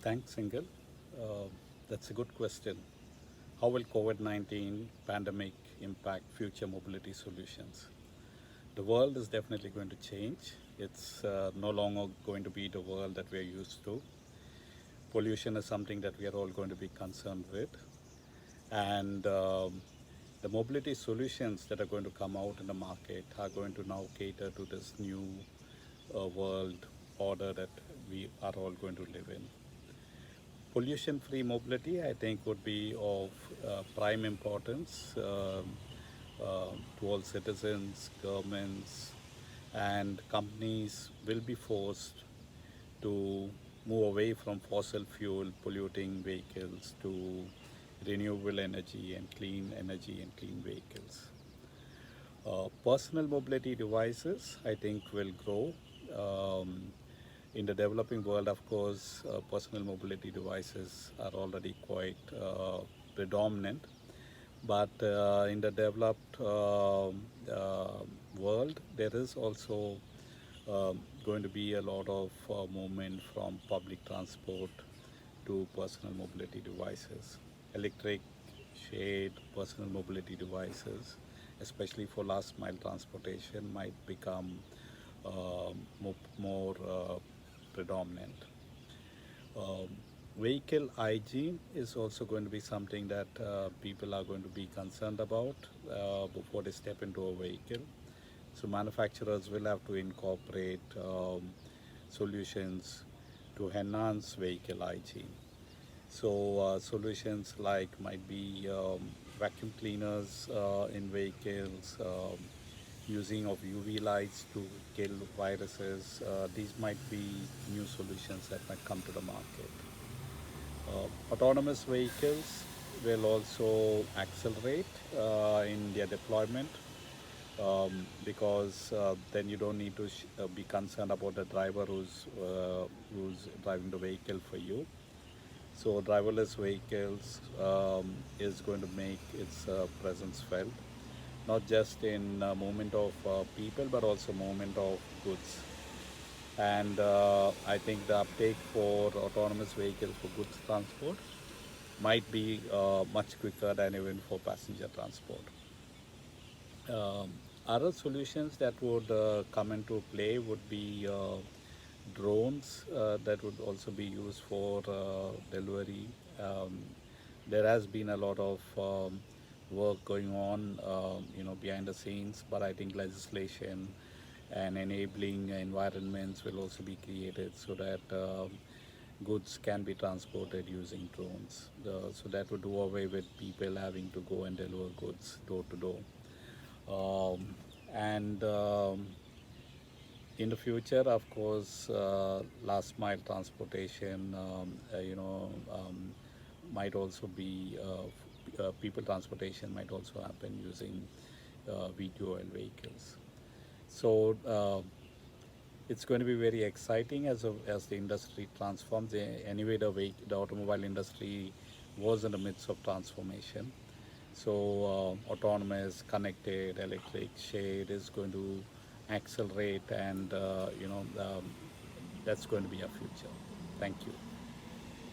Thanks, Singal. Uh, that's a good question. How will COVID-19 pandemic impact future mobility solutions? The world is definitely going to change. It's no longer going to be the world that we are used to. Pollution is something that we are all going to be concerned with. And the mobility solutions that are going to come out in the market are going to now cater to this new world order that we are all going to live in. Pollution-free mobility, I think, would be of prime importance to all citizens, governments, and companies will be forced to move away from fossil fuel polluting vehicles to renewable energy and clean vehicles. Personal mobility devices, I think, will grow. In the developing world, of course, personal mobility devices are already quite predominant. But in the developed world, there is also going to be a lot of movement from public transport to personal mobility devices. Electric, shared personal mobility devices, especially for last mile transportation, might become more predominant. Um, Vehicle hygiene is also going to be something that people are going to be concerned about before they step into a vehicle. So manufacturers will have to incorporate solutions to enhance vehicle hygiene. So solutions like might be vacuum cleaners in vehicles, using of UV lights to kill viruses. These might be new solutions that might come to the market. Autonomous vehicles will also accelerate in their deployment because then you don't need to be concerned about the driver who's driving the vehicle for you. So driverless vehicles is going to make its presence felt, not just in movement of people, but also movement of goods. And I think the uptake for autonomous vehicles for goods transport might be much quicker than even for passenger transport. Um, Other solutions that would come into play would be drones that would also be used for delivery. Um, there has been a lot of work going on, behind the scenes, but I think legislation and enabling environments will also be created so that goods can be transported using drones. So that would do away with people having to go and deliver goods door to door. And in the future, of course, last mile transportation, might also be people transportation might also happen using video oil vehicles. So it's going to be very exciting as the industry transforms. Anyway, the automobile industry was in the midst of transformation. So autonomous, connected, electric, shared is going to accelerate, and that's going to be our future. Thank you.